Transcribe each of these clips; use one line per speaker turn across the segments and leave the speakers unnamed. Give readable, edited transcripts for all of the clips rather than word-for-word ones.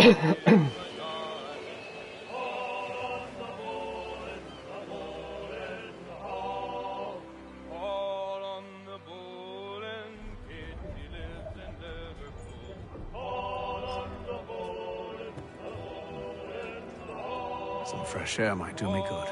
Some fresh air might do me good.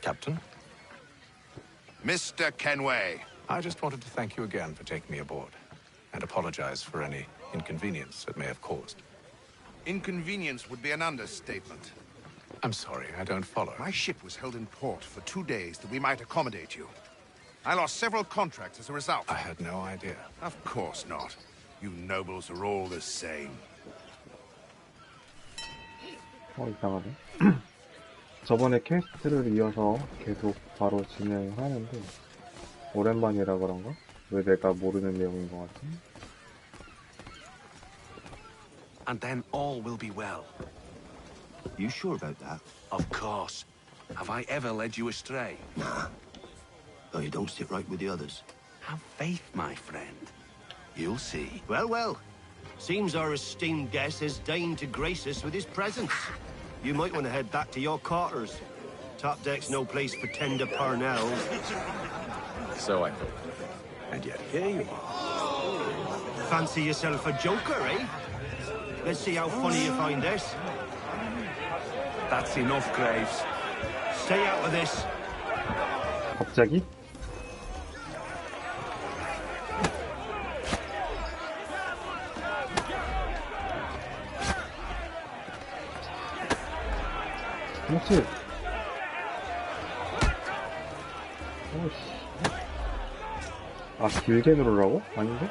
Captain?
Mr. Kenway.
I just wanted to thank you again for taking me aboard, and apologize for any inconvenience it may have caused.
Inconvenience would be an understatement.
I'm sorry, I don't follow.
My ship was held in port for 2 days that we might accommodate you. I lost several contracts as a result.
I had no idea.
Of course not. You nobles are all the same.
이상하네. 저번에 퀘스트를 이어서 계속 바로 진행을 하는데 오랜만이라 그런가? 왜 내가 모르는 내용인 것 같지?
And then all will be well.
You sure about that?
Of course. Have I ever led you astray?
Nah. Though you don't sit right with the others.
Have faith, my friend. You'll see.
Well, well. Seems our esteemed guest has deigned to grace us with his presence. You might want to head back to your quarters. Top deck's no place for tender parnells.
So I thought. And yet here you are.
Fancy yourself a joker, eh? Let's see how funny you find this.
That's enough, Graves.
Stay out of this.
갑자기? 그렇지. 오씨. 아, 길게 누르라고? 아닌데?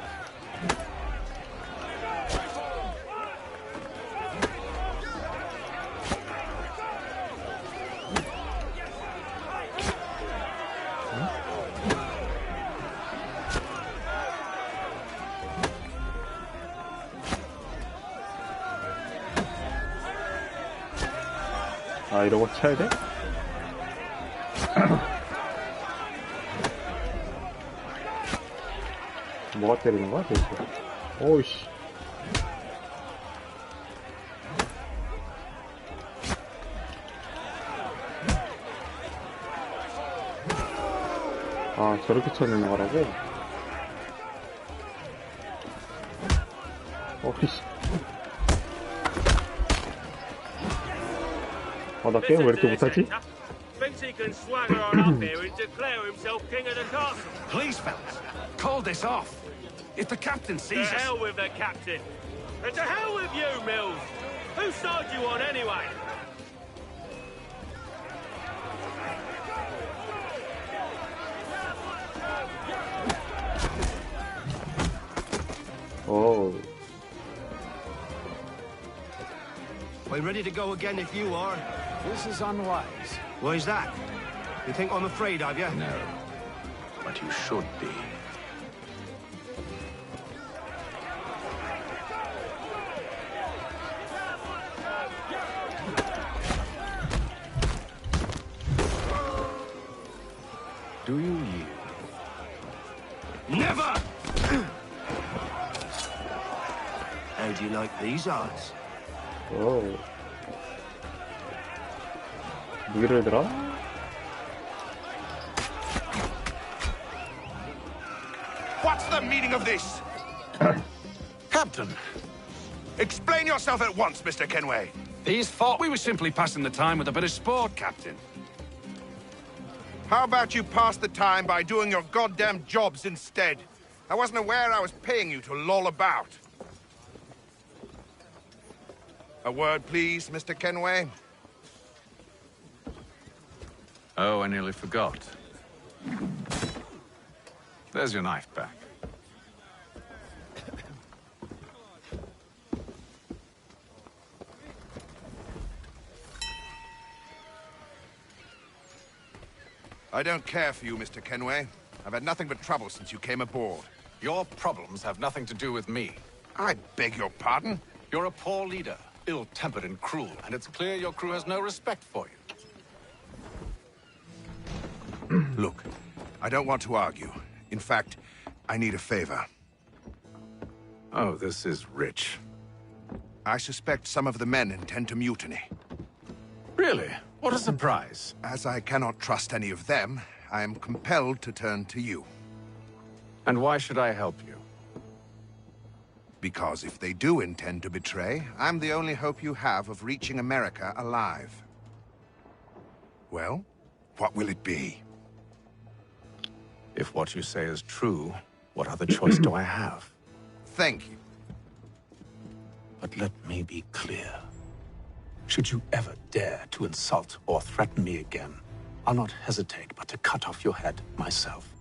아, 이러고 쳐야 돼? 뭐가 때리는 거야, 도대체? 오이씨. 아, 저렇게 쳐내는 거라고? 오이씨. 나 게임 왜 이렇게 못하지?
Please, fellas, call this off. If the captain sees us...
To hell with the captain. And to hell with you, Mills. Whose side you on, anyway?
Oh.
We're ready to go again if you are.
This is unwise.
Why's that? You think I'm afraid of you?
No, but you should be. Do you yield?
Never! How do you like these odds?
오. 무기를 들어?
What's the meaning of this?
Captain,
Explain yourself at once, Mr. Kenway.
these thought we were simply passing the time with a bit of sport, Captain.
How about you pass the time by doing your goddamn jobs instead? I wasn't aware I was paying you to loll about. A word, please, Mr. Kenway.
Oh, I nearly forgot. There's your knife back.
I don't care for you, Mr. Kenway. I've had nothing but trouble since you came aboard.
Your problems have nothing to do with me.
I beg your pardon?
You're a poor leader, ill-tempered and cruel, and it's clear your crew has no respect for you.
Look, I don't want to argue. In fact, I need a favor.
Oh, this is rich.
I suspect some of the men intend to mutiny.
Really? What a surprise.
As I cannot trust any of them, I am compelled to turn to you.
And why should I help you?
Because if they do intend to betray, I'm the only hope you have of reaching America alive. Well, what will it be?
If what you say is true, what other choice do I have?
Thank you.
But let me be clear. Should you ever dare to insult or threaten me again, I'll not hesitate but to cut off your head myself.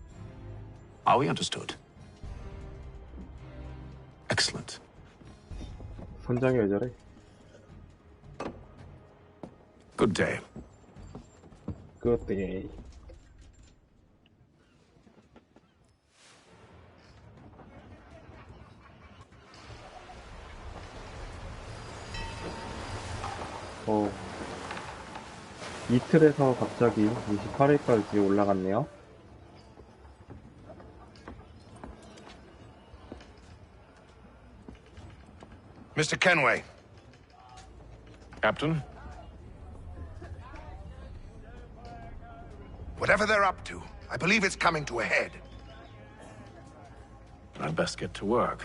Are we understood? Excellent.
선장이 왜 저래?
Good day.
Good day. 이틀에서 갑자기 28일까지 올라갔네요.
Mr. Kenway.
Captain?
Whatever they're up to, I believe it's coming to a head.
I'd best get to work.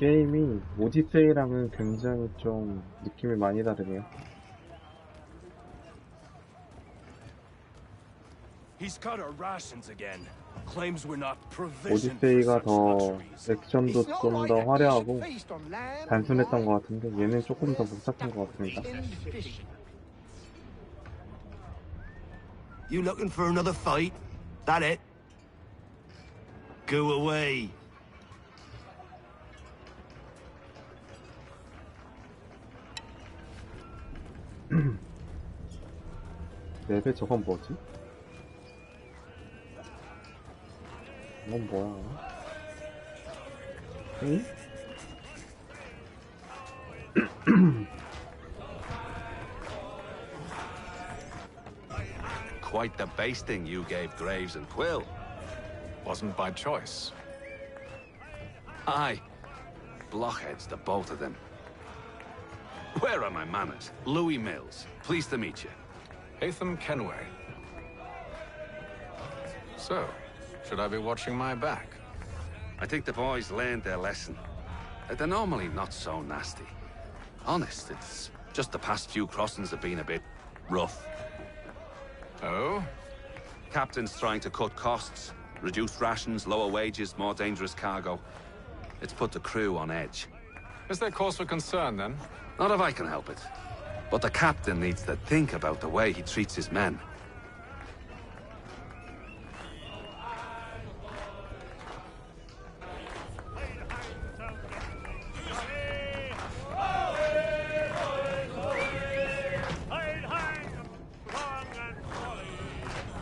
게임이 오디세이랑은 굉장히 좀 느낌이 많이 다르네요.
He's cut our rations again. Claims we're not provisioned
오디세이가
for
더
such luxuries.
액션도 좀 더 화려하고 단순했던 것 같은데 얘는 조금 더 복잡한 것 같습니다.
You looking for another fight? That it? Go away.
맵에 저건 뭐지? 이건 뭐야? 응?
Quite the basting you gave Graves and Quill.
Wasn't by choice.
Aye. Blockheads, the both of them. Where are my manners? Louis Mills. Pleased to meet you.
Hatham Kenway. So, should I be watching my back?
I think the boys learned their lesson. They're normally not so nasty. Honest, it's just the past few crossings have been a bit rough.
Oh?
Captain's trying to cut costs. Reduced rations, lower wages, more dangerous cargo. It's put the crew on edge.
Is there cause for concern, then?
Not if I can help it. But the captain needs to think about the way he treats his men.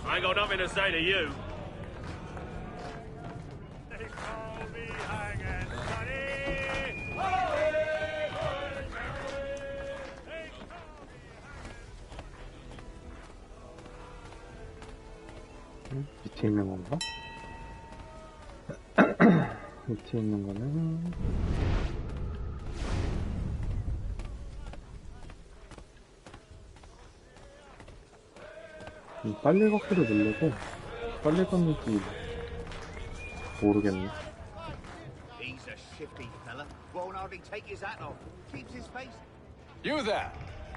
I ain't got nothing to say to you.
밑에 있는 건가? 밑에 있는 거는 빨리 걷기를 누르고 빨리 걷는지 모르겠네.
He's a shifty fella. Won't hardly take his hat off. Keeps his face.
You there!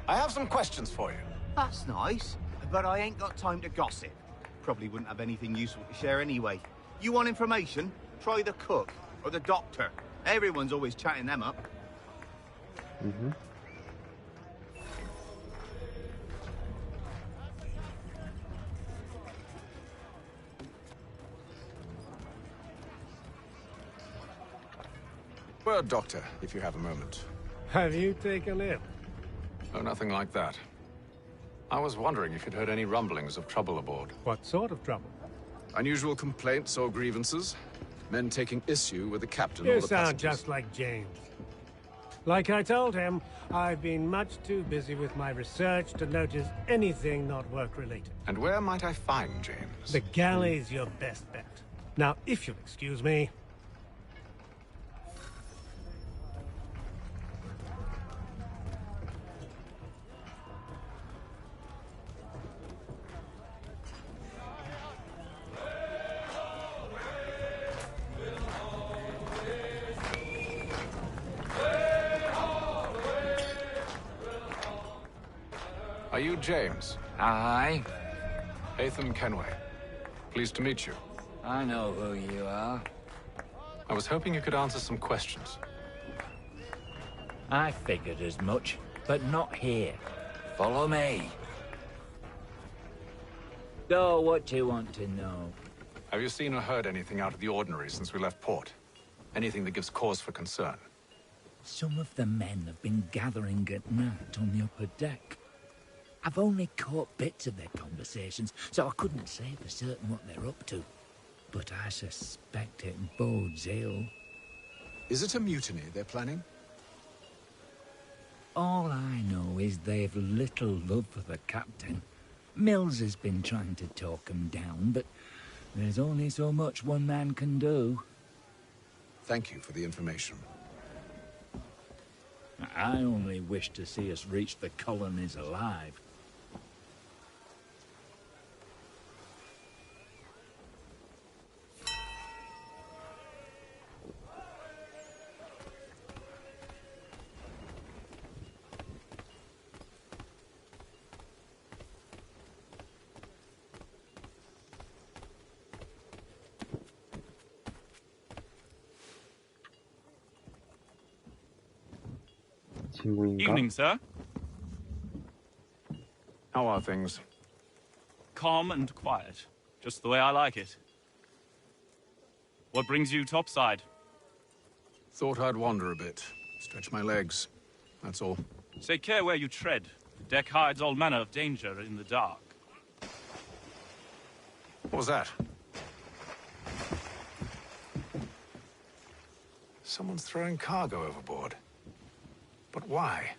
I have some questions for you.
That's nice, but I ain't got time to gossip. Probably wouldn't have anything useful to share anyway. You want information? Try the cook or the doctor. Everyone's always chatting them up.
Word, Doctor, if you have a moment.
Have you taken ill?
Oh, nothing like that. I was wondering if you'd heard any rumblings of trouble aboard.
What sort of trouble?
Unusual complaints or grievances? Men taking issue with the captain
You
or the
sound
passengers?
just like James. Like I told him, I've been much too busy with my research to notice anything not work-related.
And where might I find James?
The galley's your best bet. Now, if you'll excuse me...
Are you James?
Aye.
Hatham Kenway. Pleased to meet you.
I know who you are.
I was hoping you could answer some questions.
I figured as much, but not here. Follow me. So, what do you want to know?
Have you seen or heard anything out of the ordinary since we left port? Anything that gives cause for concern?
Some of the men have been gathering at night on the upper deck. I've only caught bits of their conversations, so I couldn't say for certain what they're up to. But I suspect it bodes ill.
Is it a mutiny they're planning?
All I know is they've little love for the captain. Mills has been trying to talk 'em down, but there's only so much one man can do.
Thank you for the information.
I only wish to see us reach the colonies alive.
친구인가?
Evening, sir.
How are things?
Calm and quiet. Just the way I like it. What brings you topside?
Thought I'd wander a bit. Stretch my legs. That's all.
Take care where you tread. The deck hides all manner of danger in the dark.
What was that? Someone's throwing cargo overboard. But why?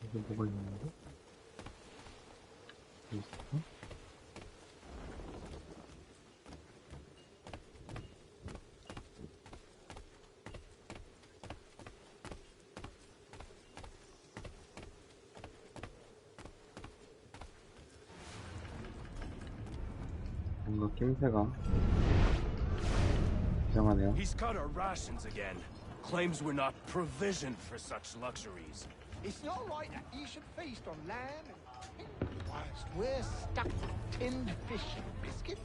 이게 뭐가 있는데? 있어? 뭔가 낌새가 이상하네요.
He's cut our rations again. Claims we're not provisioned for such luxuries.
It's not right that you should feast on lamb and whilst we're stuck with tinned fish and biscuits.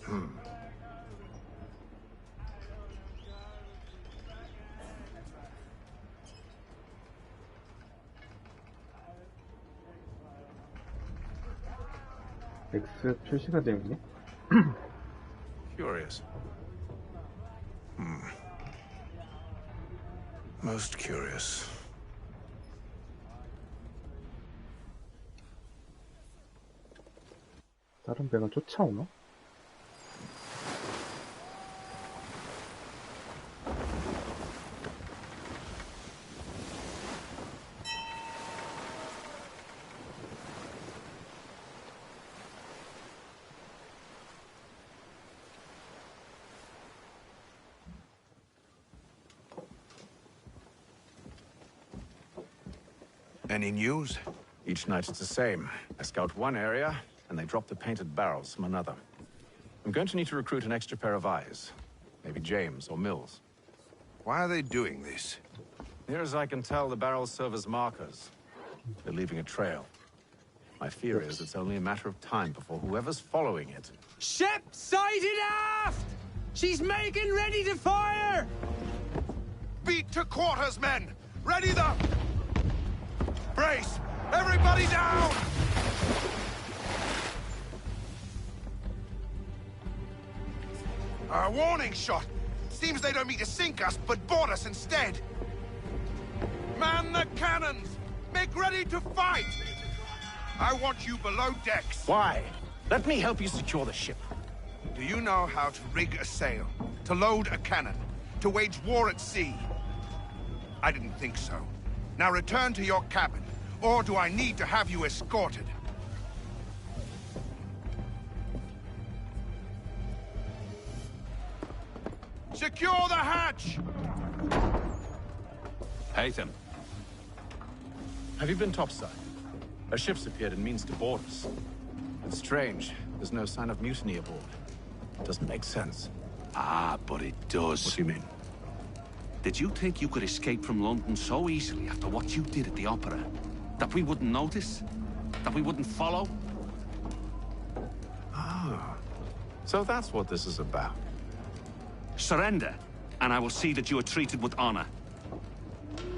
X 표시가 되어 있네?
Curious. Most curious.
다른 배가 쫓아오나?
Any news?
Each night it's the same. I scout one area, and they drop the painted barrels from another. I'm going to need to recruit an extra pair of eyes. Maybe James or Mills.
Why are they doing this?
Near as I can tell, the barrels serve as markers. They're leaving a trail. My fear is it's only a matter of time before whoever's following it...
Ship sighted aft! She's making ready to fire!
Beat to quarters, men! Ready the... Brace! Everybody down! A warning shot! Seems they don't mean to sink us, but board us instead. Man the cannons! Make ready to fight! I want you below decks.
Why? Let me help you secure the ship.
Do you know how to rig a sail? To load a cannon? To wage war at sea? I didn't think so. Now return to your cabin, or do I need to have you escorted? Secure the hatch!
Haytham.
Have you been topside? A ship's appeared and means to board us. It's strange. There's no sign of mutiny aboard. Doesn't make sense.
Ah, but it does.
What do you mean?
Did you think you could escape from London so easily after what you did at the opera? That we wouldn't notice? That we wouldn't follow?
Ah. So that's what this is about.
Surrender, and I will see that you are treated with honor.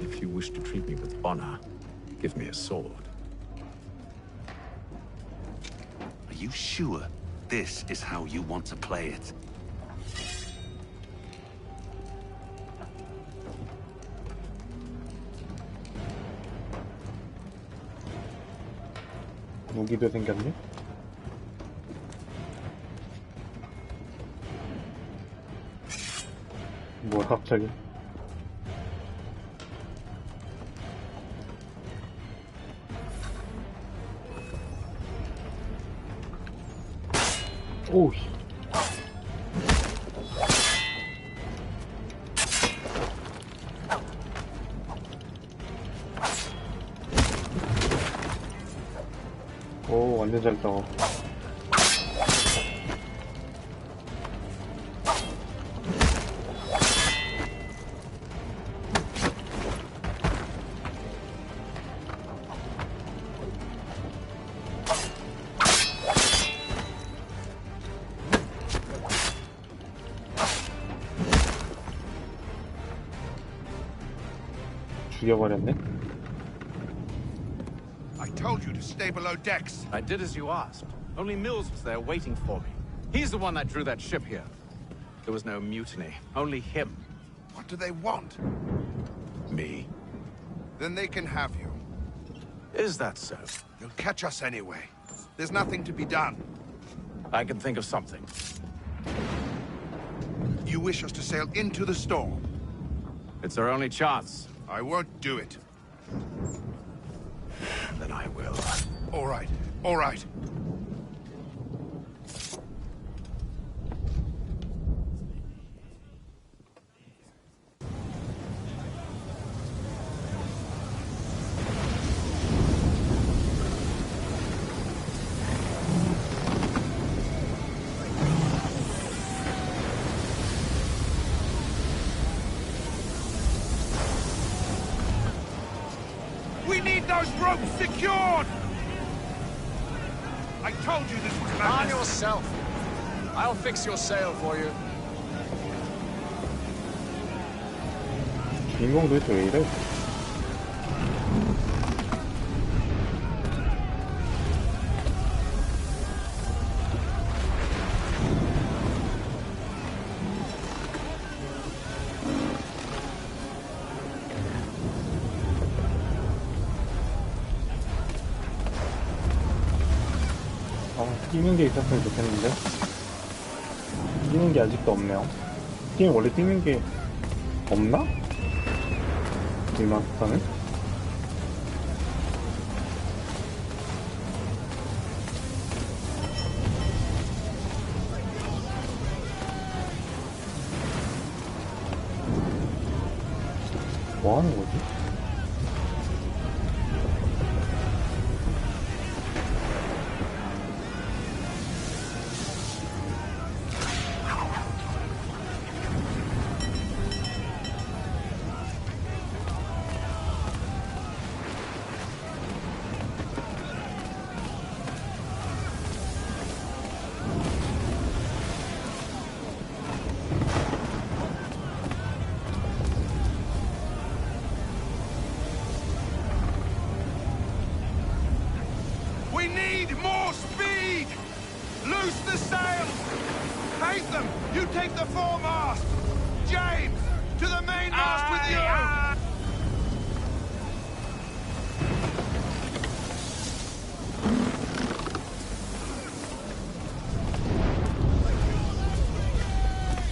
If you wish to treat me with honor, give me a sword.
Are you sure this is how you want to play it?
무기도 생겼네? 뭐야 갑자기? 오우. 오, 완전 잘 싸워. 죽여버렸네?
I told you to stay below decks.
I did as you asked. Only Mills was there waiting for me. He's the one that drew that ship here. There was no mutiny, only him.
What do they want?
Me.
Then they can have you.
Is that so?
They'll catch us anyway. There's nothing to be done.
I can think of something.
You wish us to sail into the storm?
It's our only chance.
I won't do it.
Then I will.
All right, all right. We need those ropes secured! I told you this was
On
madness.
yourself. I'll fix your sail for you.
주인공 도대체 왜 이래? 뛰는 게 있었으면 좋겠는데 뛰는 게 아직도 없네요. 게임 원래 뛰는 게 없나? 리마스터는? 뭐 하는 거지?
We need more speed! Loose the sails! hate them! You take the foremast! James! To the mainmast with you!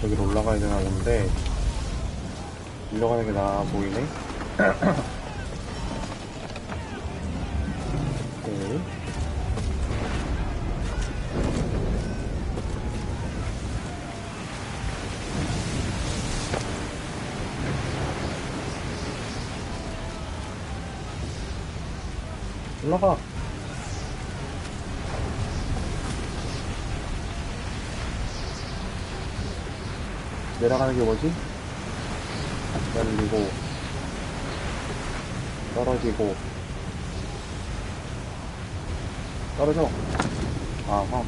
저기로 올라가야 되나 본데 올라가는 게 나아 보이네. 오케이. 올라가. 내려가는 게 뭐지? 떨리고 떨어지고 떨어져. 아하.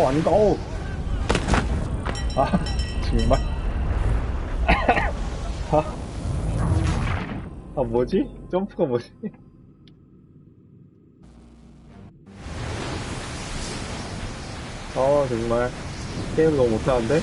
아닌가? 어우. 아, 정말. 뭐지? 점프가 뭐지? 정말. 게임 너무 못하는데?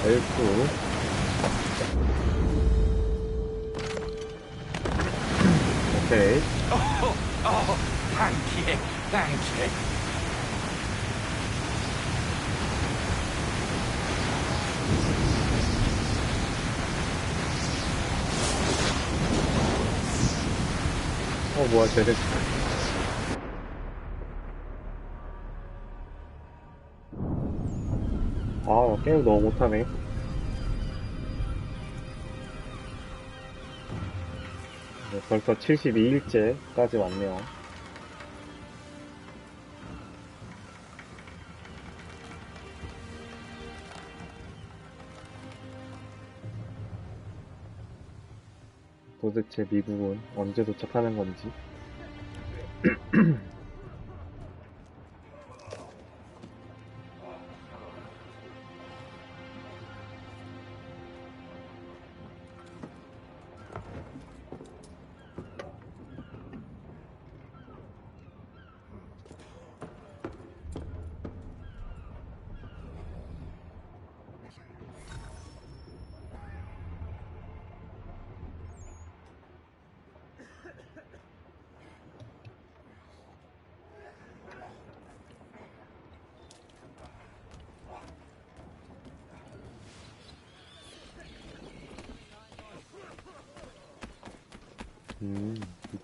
L2. 오케이.
Thank you.
뭐야, 쟤네. 게임 너무 못하네. 네, 벌써 72일째까지 왔네요. 도대체 미국은 언제 도착하는 건지.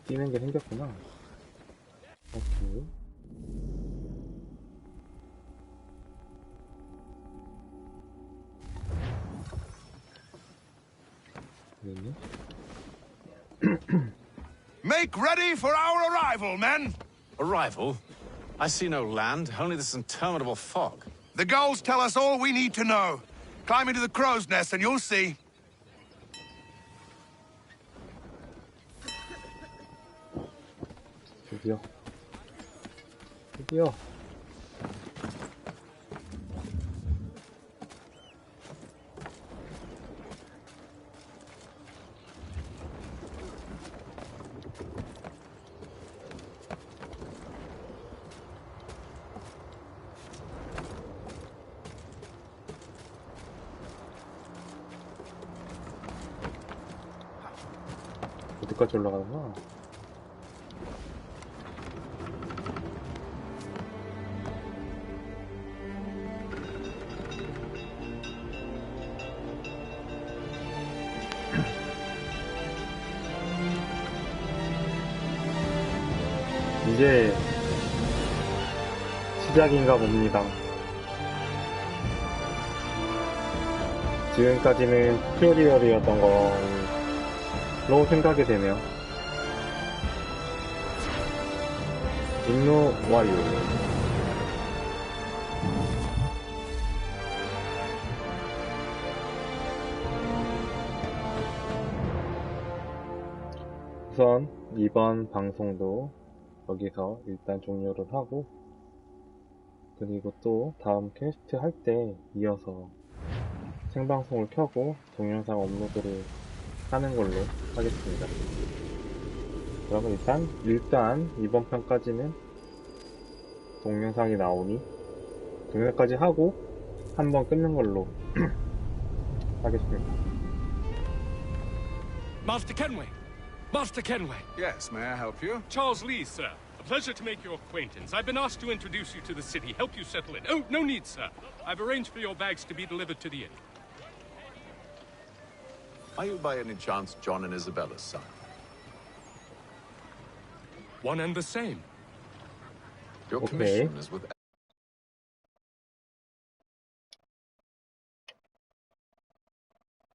뛰는 게 생겼구나. 오케이.
Make ready for our arrival, men!
Arrival? I see no land, only this interminable fog.
The gulls tell us all we need to know. Climb into the crow's nest and you'll see.
드디어. 어디까지 올라가는 거야? 이제 시작인가 봅니다. 지금까지는 튜토리얼이었던 걸로 생각이 되네요. 임무 완료. 우선 이번 방송도 여기서 일단 종료를 하고, 그리고 또 다음 퀘스트 할 때 이어서 생방송을 켜고 동영상 업로드를 하는 걸로 하겠습니다. 그러면 일단 이번 편까지는 동영상이 나오니 동영상까지 하고 한번 끊는 걸로 하겠습니다.
Master Kenway! Master Kenway!
Yes, may I help you?
Charles Lee, sir. A pleasure to make your acquaintance. I've been asked to introduce you to the city, help you settle in. Oh, no need, sir. I've arranged for your bags to be delivered to the inn.
Are you by any chance John and Isabella's son?
One and the same.
Your
Okay.
commission is with